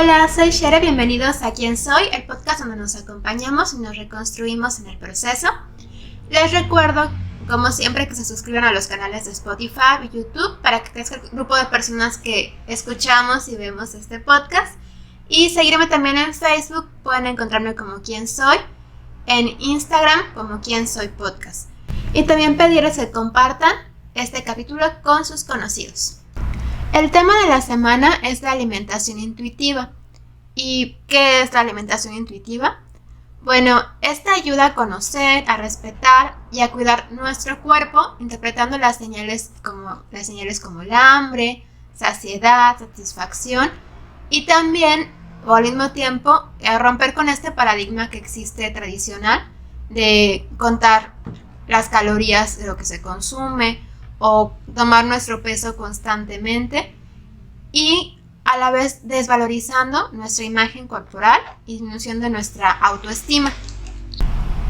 Hola, soy Shere, bienvenidos a Quién Soy, el podcast donde nos acompañamos y nos reconstruimos en el proceso. Les recuerdo, como siempre, que se suscriban a los canales de Spotify y YouTube para que crezca el grupo de personas que escuchamos y vemos este podcast. Y seguirme también en Facebook, pueden encontrarme como Quién Soy, en Instagram como Quién Soy Podcast. Y también pedirles que compartan este capítulo con sus conocidos. El tema de la semana es la alimentación intuitiva. ¿Y qué es la alimentación intuitiva? Bueno, esta ayuda a conocer, a respetar y a cuidar nuestro cuerpo, interpretando las señales como el hambre, saciedad, satisfacción y también, o al mismo tiempo, a romper con este paradigma que existe tradicional de contar las calorías de lo que se consume o tomar nuestro peso constantemente y a la vez desvalorizando nuestra imagen corporal y disminuyendo nuestra autoestima.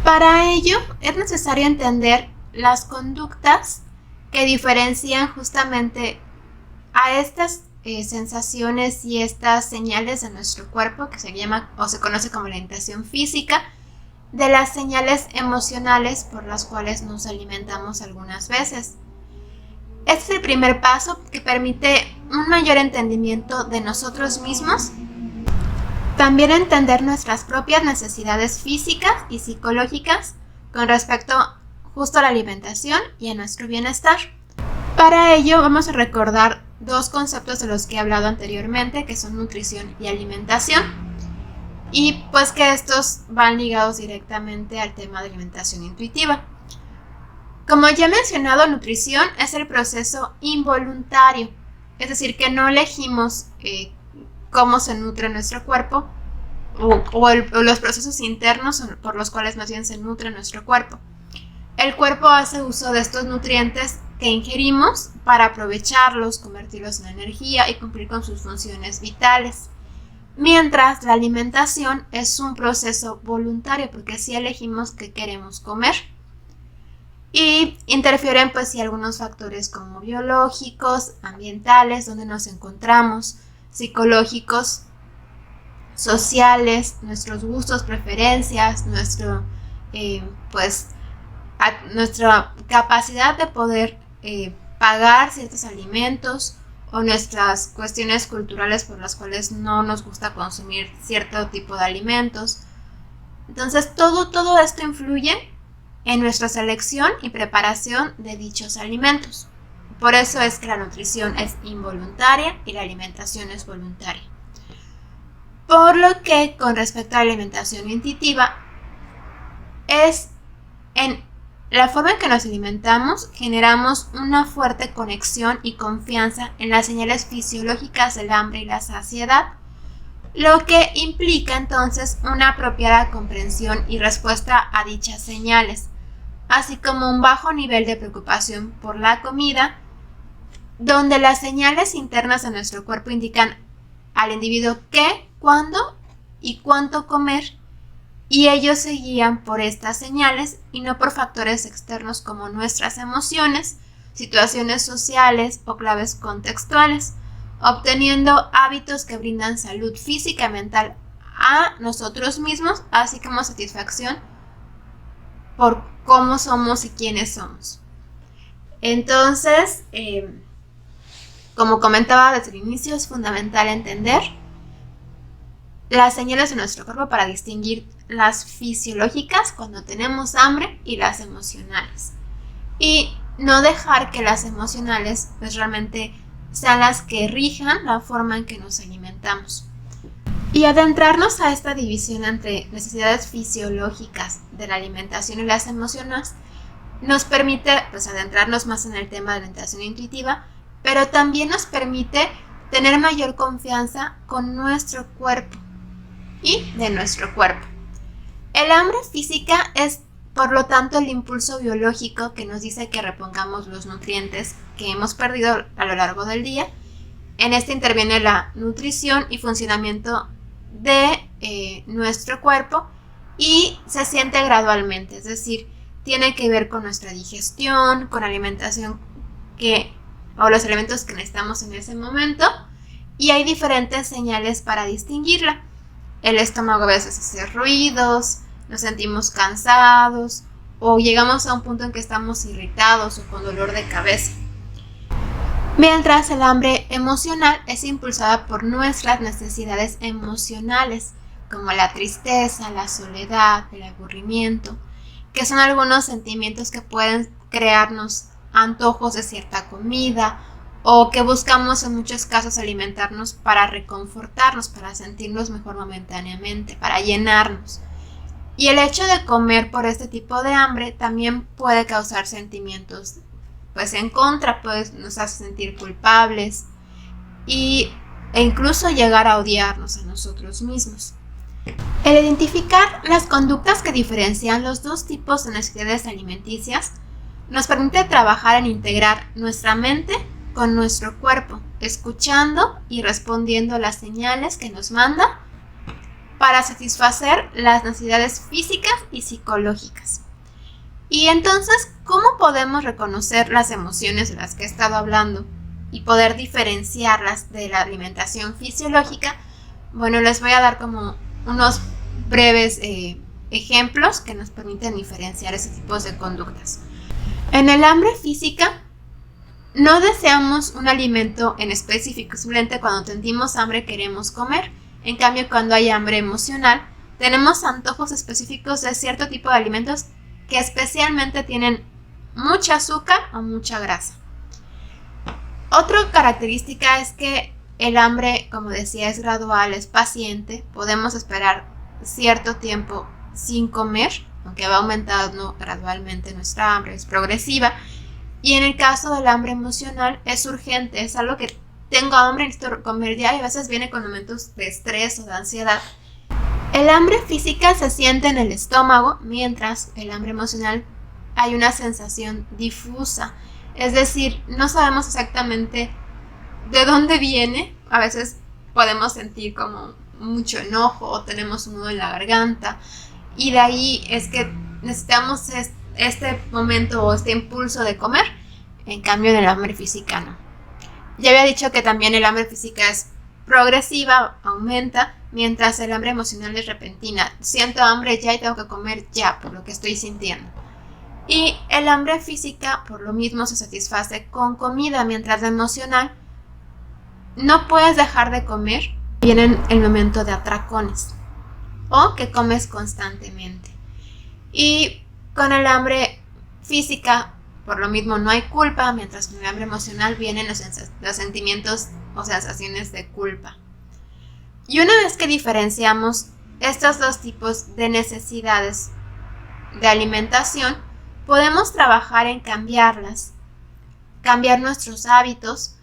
Para ello es necesario entender las conductas que diferencian justamente a estas sensaciones y estas señales de nuestro cuerpo, que se llama o se conoce como alimentación física, de las señales emocionales por las cuales nos alimentamos algunas veces. Este es el primer paso que permite un mayor entendimiento de nosotros mismos, también entender nuestras propias necesidades físicas y psicológicas con respecto justo a la alimentación y a nuestro bienestar. Para ello vamos a recordar dos conceptos de los que he hablado anteriormente, que son nutrición y alimentación, y pues que estos van ligados directamente al tema de alimentación intuitiva. Como ya he mencionado, nutrición es el proceso involuntario, es decir, que no elegimos cómo se nutre nuestro cuerpo o los procesos internos por los cuales más bien se nutre nuestro cuerpo. El cuerpo hace uso de estos nutrientes que ingerimos para aprovecharlos, convertirlos en energía y cumplir con sus funciones vitales. Mientras la alimentación es un proceso voluntario, porque sí elegimos qué queremos comer. Y interfieren pues sí algunos factores como biológicos, ambientales, donde nos encontramos, psicológicos, sociales, nuestros gustos, preferencias, nuestra capacidad de poder pagar ciertos alimentos o nuestras cuestiones culturales por las cuales no nos gusta consumir cierto tipo de alimentos. Entonces todo esto influye en nuestra selección y preparación de dichos alimentos. Por eso es que la nutrición es involuntaria y la alimentación es voluntaria. Por lo que con respecto a la alimentación intuitiva, es en la forma en que nos alimentamos, generamos una fuerte conexión y confianza en las señales fisiológicas del hambre y la saciedad, lo que implica entonces una apropiada comprensión y respuesta a dichas señales, así como un bajo nivel de preocupación por la comida, donde las señales internas de nuestro cuerpo indican al individuo qué, cuándo y cuánto comer, y ellos se guían por estas señales y no por factores externos como nuestras emociones, situaciones sociales o claves contextuales, obteniendo hábitos que brindan salud física y mental a nosotros mismos, así como satisfacción por cómo somos y quiénes somos. Entonces, como comentaba desde el inicio, es fundamental entender las señales de nuestro cuerpo para distinguir las fisiológicas cuando tenemos hambre y las emocionales. Y no dejar que las emocionales pues realmente sean las que rijan la forma en que nos alimentamos. Y adentrarnos a esta división entre necesidades fisiológicas de la alimentación y las emociones nos permite pues adentrarnos más en el tema de alimentación intuitiva, pero también nos permite tener mayor confianza con nuestro cuerpo y de nuestro cuerpo. El hambre física es, por lo tanto, el impulso biológico que nos dice que repongamos los nutrientes que hemos perdido a lo largo del día. En este interviene la nutrición y funcionamiento de nuestro cuerpo y se siente gradualmente, es decir, tiene que ver con nuestra digestión, con la alimentación o los alimentos que necesitamos en ese momento y hay diferentes señales para distinguirla. El estómago a veces hace ruidos, nos sentimos cansados o llegamos a un punto en que estamos irritados o con dolor de cabeza. Mientras el hambre emocional es impulsada por nuestras necesidades emocionales, como la tristeza, la soledad, el aburrimiento, que son algunos sentimientos que pueden crearnos antojos de cierta comida o que buscamos en muchos casos alimentarnos para reconfortarnos, para sentirnos mejor momentáneamente, para llenarnos. Y el hecho de comer por este tipo de hambre también puede causar sentimientos en contra, pues nos hace sentir culpables e incluso llegar a odiarnos a nosotros mismos. El identificar las conductas que diferencian los dos tipos de necesidades alimenticias nos permite trabajar en integrar nuestra mente con nuestro cuerpo, escuchando y respondiendo las señales que nos manda para satisfacer las necesidades físicas y psicológicas. Y entonces, ¿cómo podemos reconocer las emociones de las que he estado hablando y poder diferenciarlas de la alimentación fisiológica? Bueno, les voy a dar como unos breves ejemplos que nos permiten diferenciar ese tipo de conductas. En el hambre física, no deseamos un alimento en específico, simplemente cuando sentimos hambre queremos comer. En cambio, cuando hay hambre emocional, tenemos antojos específicos de cierto tipo de alimentos que especialmente tienen mucha azúcar o mucha grasa. Otra característica es que el hambre, como decía, es gradual, es paciente. Podemos esperar cierto tiempo sin comer, aunque va aumentando gradualmente nuestra hambre, es progresiva. Y en el caso del hambre emocional es urgente, es algo que tengo hambre, necesito comer ya, y a veces viene con momentos de estrés o de ansiedad. El hambre física se siente en el estómago, mientras el hambre emocional hay una sensación difusa. Es decir, no sabemos exactamente de dónde viene. A veces podemos sentir como mucho enojo o tenemos un nudo en la garganta. Y de ahí es que necesitamos este momento o este impulso de comer. En cambio, en el hambre física no. Ya había dicho que también el hambre física es progresiva, aumenta, mientras el hambre emocional es repentina. Siento hambre ya y tengo que comer ya por lo que estoy sintiendo. Y el hambre física por lo mismo se satisface con comida, mientras la emocional no puedes dejar de comer. Viene el momento de atracones o que comes constantemente. Y con el hambre física por lo mismo no hay culpa, mientras con el hambre emocional vienen los sentimientos o sensaciones de culpa. Y una vez que diferenciamos estos dos tipos de necesidades de alimentación, podemos trabajar en cambiarlas, cambiar nuestros hábitos,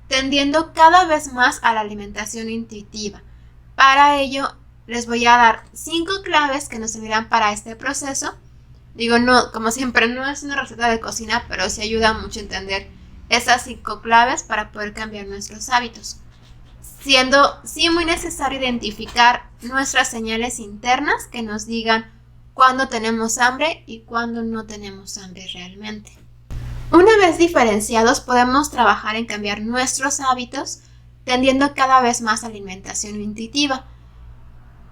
tendiendo cada vez más a la alimentación intuitiva. Para ello, les voy a dar 5 claves que nos servirán para este proceso. Digo, no, como siempre, no es una receta de cocina, pero sí ayuda mucho a entender esas 5 claves para poder cambiar nuestros hábitos. Siendo sí muy necesario identificar nuestras señales internas que nos digan cuándo tenemos hambre y cuándo no tenemos hambre realmente. Una vez diferenciados, podemos trabajar en cambiar nuestros hábitos, tendiendo cada vez más a alimentación intuitiva.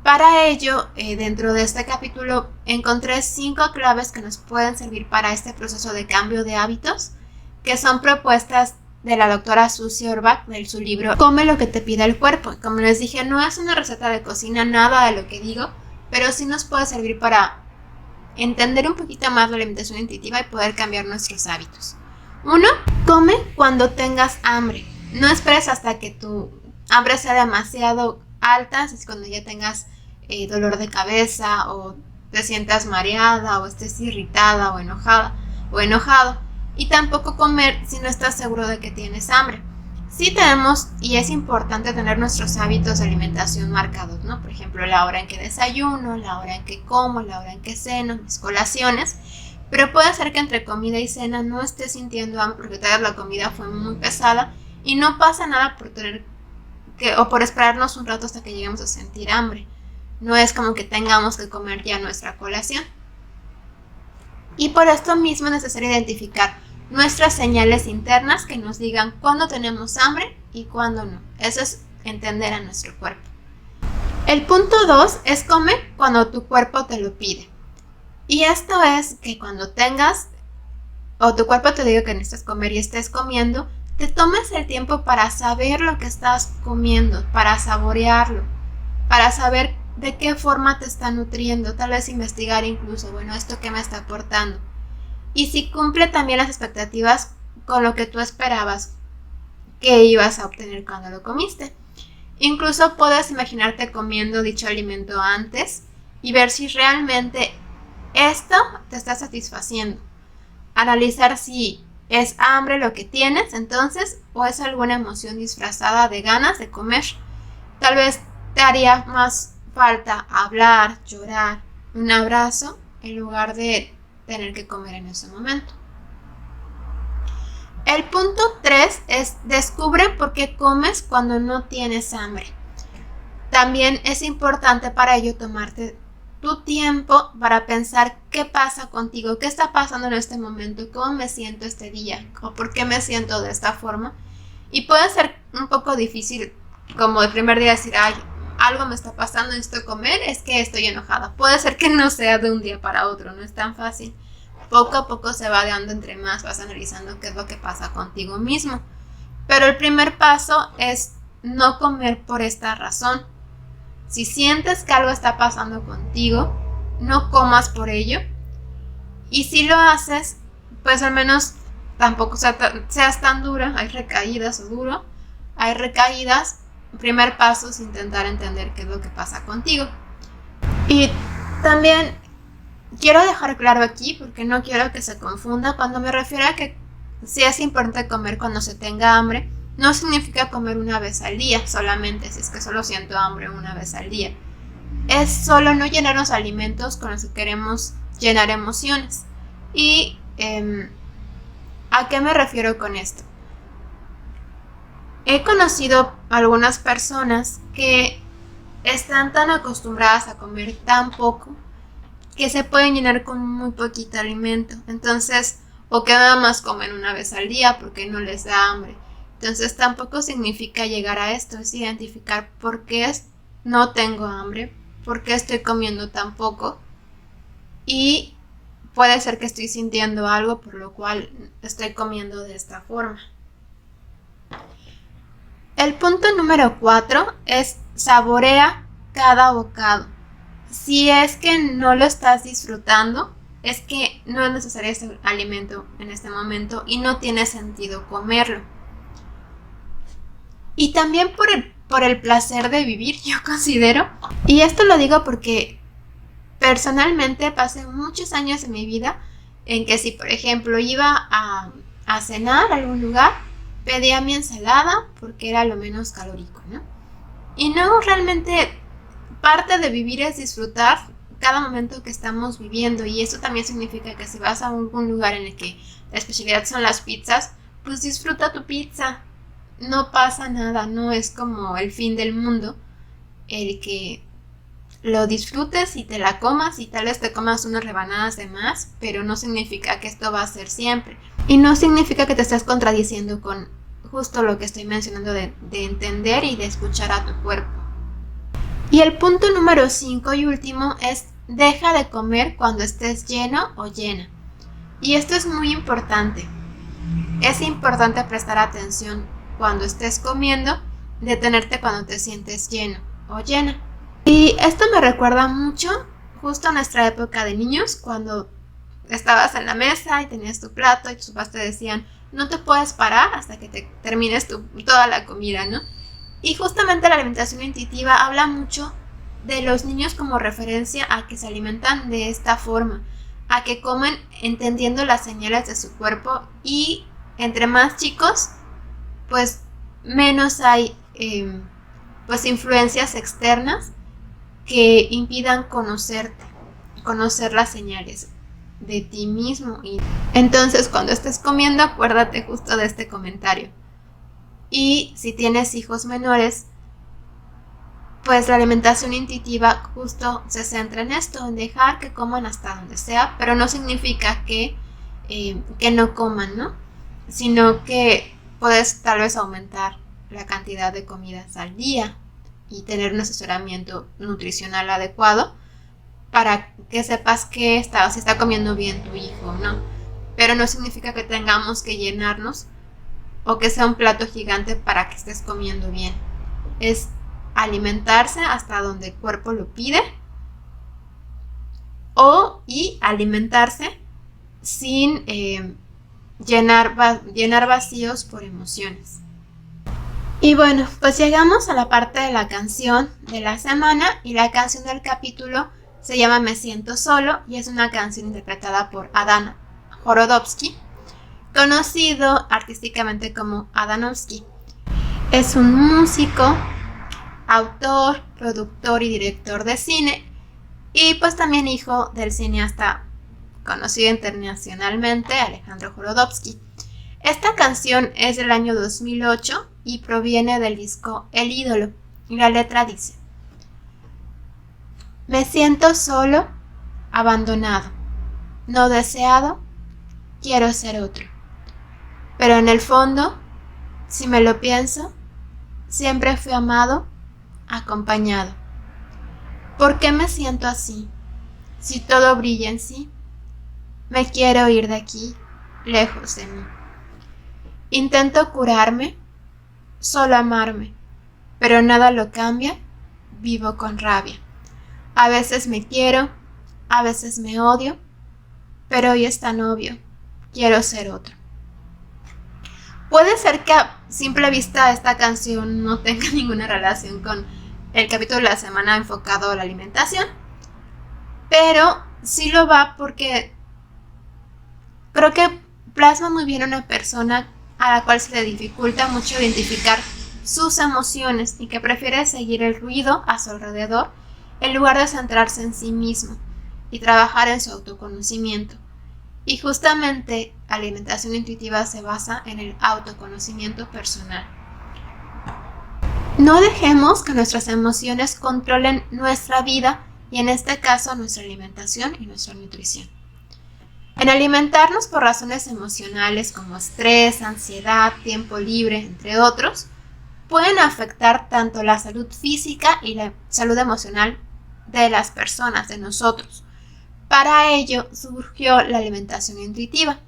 Para ello, dentro de este capítulo, encontré 5 claves que nos pueden servir para este proceso de cambio de hábitos, que son propuestas de la doctora Susie Orbach de su libro Come lo que te pida el cuerpo. Como les dije, no es una receta de cocina, nada de lo que digo, pero sí nos puede servir para entender un poquito más la alimentación intuitiva y poder cambiar nuestros hábitos. 1. Come cuando tengas hambre. No esperes hasta que tu hambre sea demasiado alta, es cuando ya tengas dolor de cabeza o te sientas mareada o estés irritada o enojada o enojado. Y tampoco comer si no estás seguro de que tienes hambre. Sí tenemos, y es importante tener nuestros hábitos de alimentación marcados, ¿no? Por ejemplo, la hora en que desayuno, la hora en que como, la hora en que ceno, mis colaciones. Pero puede ser que entre comida y cena no estés sintiendo hambre porque tal vez la comida fue muy pesada y no pasa nada por tener que, o por esperarnos un rato hasta que lleguemos a sentir hambre. No es como que tengamos que comer ya nuestra colación. Y por esto mismo es necesario identificar nuestras señales internas que nos digan cuándo tenemos hambre y cuándo no. Esa es entender a nuestro cuerpo. El punto 2 es come cuando tu cuerpo te lo pide. Y esto es que cuando tengas o tu cuerpo te diga que necesitas comer y estés comiendo, te tomes el tiempo para saber lo que estás comiendo, para saborearlo, para saber de qué forma te está nutriendo, tal vez investigar incluso, bueno, esto qué me está aportando. Y si cumple también las expectativas con lo que tú esperabas que ibas a obtener cuando lo comiste. Incluso puedes imaginarte comiendo dicho alimento antes y ver si realmente esto te está satisfaciendo. Analizar si es hambre lo que tienes entonces o es alguna emoción disfrazada de ganas de comer. Tal vez te haría más falta hablar, llorar, un abrazo en lugar de tener que comer en ese momento. El punto 3 es descubre por qué comes cuando no tienes hambre. También es importante para ello tomarte tu tiempo para pensar qué pasa contigo, qué está pasando en este momento, cómo me siento este día o por qué me siento de esta forma. Y puede ser un poco difícil como el primer día decir, ay, algo me está pasando, necesito comer, es que estoy enojada. Puede ser que no sea de un día para otro, no es tan fácil. Poco a poco se va dando entre más, vas analizando qué es lo que pasa contigo mismo. Pero el primer paso es no comer por esta razón. Si sientes que algo está pasando contigo, no comas por ello. Y si lo haces, pues al menos tampoco seas tan dura. Hay recaídas o duro. Hay recaídas. El primer paso es intentar entender qué es lo que pasa contigo. Y también quiero dejar claro aquí, porque no quiero que se confunda, cuando me refiero a que sí es importante comer cuando se tenga hambre, no significa comer una vez al día solamente, si es que solo siento hambre una vez al día. Es solo no llenarnos alimentos con los que queremos llenar emociones. ¿Y a qué me refiero con esto? He conocido algunas personas que están tan acostumbradas a comer tan poco que se pueden llenar con muy poquito alimento. Entonces, o que nada más comen una vez al día porque no les da hambre. Entonces, tampoco significa llegar a esto, es identificar por qué no tengo hambre, por qué estoy comiendo tan poco. Y puede ser que estoy sintiendo algo por lo cual estoy comiendo de esta forma. El punto número 4 es saborea cada bocado. Si es que no lo estás disfrutando, es que no es necesario este alimento en este momento y no tiene sentido comerlo. Y también por el placer de vivir, yo considero. Y esto lo digo porque personalmente pasé muchos años en mi vida en que si, por ejemplo, iba a cenar a algún lugar, pedía mi ensalada porque era lo menos calórico, ¿no? Y no, realmente parte de vivir es disfrutar cada momento que estamos viviendo, y eso también significa que si vas a algún lugar en el que la especialidad son las pizzas, pues disfruta tu pizza, no pasa nada, no es como el fin del mundo el que lo disfrutes y te la comas y tal vez te comas unas rebanadas de más, pero no significa que esto va a ser siempre. Y no significa que te estés contradiciendo con justo lo que estoy mencionando de entender y de escuchar a tu cuerpo. Y el punto número 5 y último es deja de comer cuando estés lleno o llena. Y esto es muy importante. Es importante prestar atención cuando estés comiendo, detenerte cuando te sientes lleno o llena. Y esto me recuerda mucho justo a nuestra época de niños, cuando estabas en la mesa y tenías tu plato y tus papás te decían no te puedes parar hasta que te termines toda la comida, ¿no? Y justamente la alimentación intuitiva habla mucho de los niños como referencia a que se alimentan de esta forma, a que comen entendiendo las señales de su cuerpo, y entre más chicos, pues menos hay pues influencias externas que impidan conocer las señales de ti mismo. Y entonces cuando estés comiendo, acuérdate justo de este comentario. Y si tienes hijos menores, pues la alimentación intuitiva justo se centra en esto, en dejar que coman hasta donde sea, pero no significa que no coman, ¿no? Sino que puedes tal vez aumentar la cantidad de comidas al día y tener un asesoramiento nutricional adecuado para que sepas si está comiendo bien tu hijo o no. Pero no significa que tengamos que llenarnos o que sea un plato gigante para que estés comiendo bien. Es alimentarse hasta donde el cuerpo lo pide y alimentarse sin llenar vacíos por emociones. Y bueno, pues llegamos a la parte de la canción de la semana, y la canción del capítulo se llama Me siento solo y es una canción interpretada por Adam Horodowski, conocido artísticamente como Adanovsky. Es un músico, autor, productor y director de cine, y pues también hijo del cineasta conocido internacionalmente Alejandro Jodorowsky. Esta canción es del año 2008 y proviene del disco El ídolo, y la letra dice: me siento solo, abandonado, no deseado, quiero ser otro. Pero en el fondo, si me lo pienso, siempre fui amado, acompañado. ¿Por qué me siento así? Si todo brilla en sí, me quiero ir de aquí, lejos de mí. Intento curarme, solo amarme, pero nada lo cambia, vivo con rabia. A veces me quiero, a veces me odio, pero hoy es tan obvio, quiero ser otro. Puede ser que a simple vista esta canción no tenga ninguna relación con el capítulo de la semana enfocado a la alimentación, pero sí lo va porque creo que plasma muy bien a una persona a la cual se le dificulta mucho identificar sus emociones y que prefiere seguir el ruido a su alrededor en lugar de centrarse en sí mismo y trabajar en su autoconocimiento. Y justamente la alimentación intuitiva se basa en el autoconocimiento personal. No dejemos que nuestras emociones controlen nuestra vida y en este caso nuestra alimentación y nuestra nutrición. En alimentarnos por razones emocionales como estrés, ansiedad, tiempo libre, entre otros, pueden afectar tanto la salud física y la salud emocional de las personas, de nosotros. Para ello surgió la alimentación intuitiva,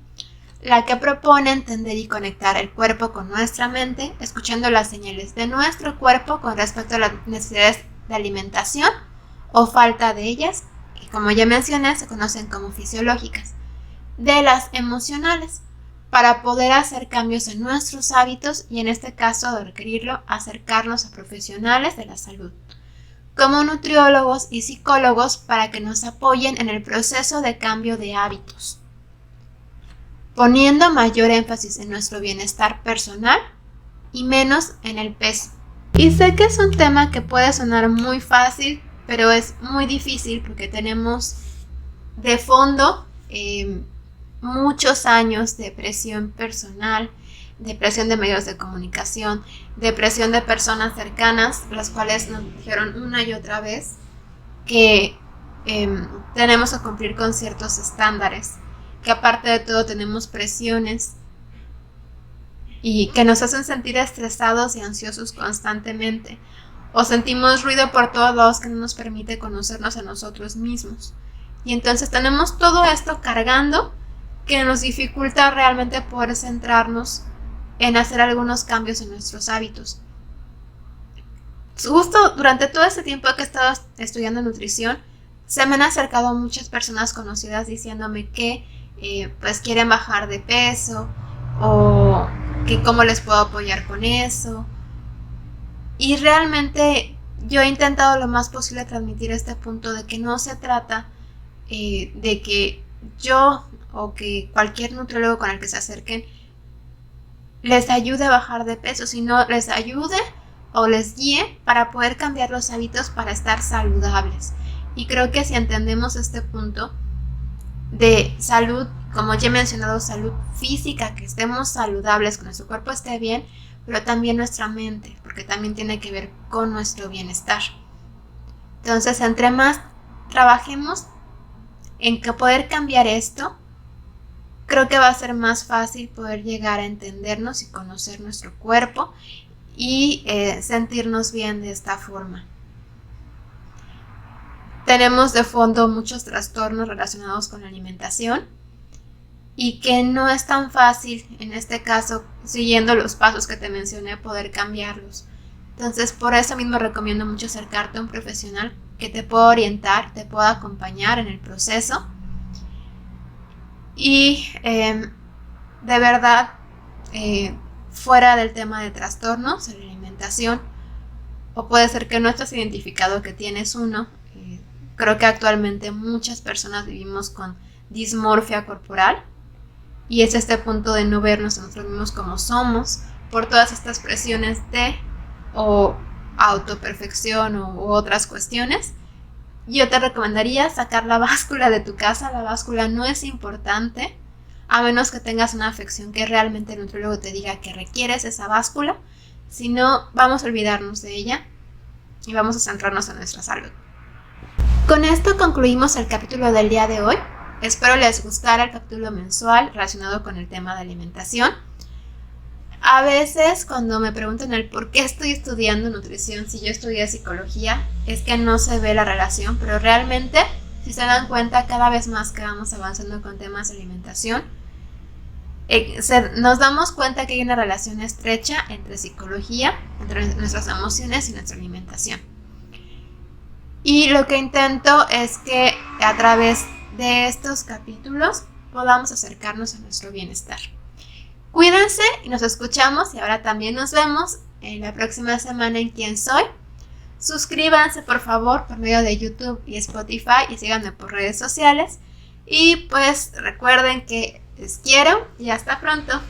la que propone entender y conectar el cuerpo con nuestra mente, escuchando las señales de nuestro cuerpo con respecto a las necesidades de alimentación o falta de ellas, que como ya mencioné se conocen como fisiológicas, de las emocionales, para poder hacer cambios en nuestros hábitos y en este caso de requerirlo, acercarnos a profesionales de la salud, como nutriólogos y psicólogos para que nos apoyen en el proceso de cambio de hábitos, poniendo mayor énfasis en nuestro bienestar personal y menos en el peso. Y sé que es un tema que puede sonar muy fácil, pero es muy difícil porque tenemos de fondo muchos años de presión personal, de presión de medios de comunicación, de presión de personas cercanas, las cuales nos dijeron una y otra vez que tenemos que cumplir con ciertos estándares, que aparte de todo tenemos presiones y que nos hacen sentir estresados y ansiosos constantemente, o sentimos ruido por todos lados que no nos permite conocernos a nosotros mismos. Y entonces tenemos todo esto cargando que nos dificulta realmente poder centrarnos en hacer algunos cambios en nuestros hábitos. Justo durante todo este tiempo que he estado estudiando nutrición, se me han acercado muchas personas conocidas diciéndome que pues quieren bajar de peso o que cómo les puedo apoyar con eso. Y realmente yo he intentado lo más posible transmitir este punto de que no se trata de que yo o que cualquier nutriólogo con el que se acerquen les ayude a bajar de peso, sino les ayude o les guíe para poder cambiar los hábitos para estar saludables. Y creo que si entendemos este punto de salud, como ya he mencionado, salud física, que estemos saludables, que nuestro cuerpo esté bien, pero también nuestra mente, porque también tiene que ver con nuestro bienestar. Entonces, entre más trabajemos en que poder cambiar esto, creo que va a ser más fácil poder llegar a entendernos y conocer nuestro cuerpo y sentirnos bien de esta forma. Tenemos de fondo muchos trastornos relacionados con la alimentación y que no es tan fácil, en este caso, siguiendo los pasos que te mencioné, poder cambiarlos. Entonces, por eso mismo recomiendo mucho acercarte a un profesional que te pueda orientar, te pueda acompañar en el proceso. Y de verdad, fuera del tema de trastornos en la alimentación, o puede ser que no estés identificado que tienes uno. Creo que actualmente muchas personas vivimos con dismorfia corporal y es este punto de no vernos a nosotros mismos como somos por todas estas presiones de o autoperfección u otras cuestiones. Yo te recomendaría sacar la báscula de tu casa. La báscula no es importante a menos que tengas una afección que realmente el nutriólogo te diga que requieres esa báscula. Si no, vamos a olvidarnos de ella y vamos a centrarnos en nuestra salud. Con esto concluimos el capítulo del día de hoy. Espero les gustara el capítulo mensual relacionado con el tema de alimentación. A veces cuando me preguntan el por qué estoy estudiando nutrición si yo estudié psicología, es que no se ve la relación, pero realmente, si se dan cuenta, cada vez más que vamos avanzando con temas de alimentación, nos damos cuenta que hay una relación estrecha entre psicología, entre nuestras emociones y nuestra alimentación. Y lo que intento es que a través de estos capítulos podamos acercarnos a nuestro bienestar. Cuídense y nos escuchamos y ahora también nos vemos en la próxima semana en Quién Soy. Suscríbanse por favor por medio de YouTube y Spotify y síganme por redes sociales. Y pues recuerden que les quiero y hasta pronto.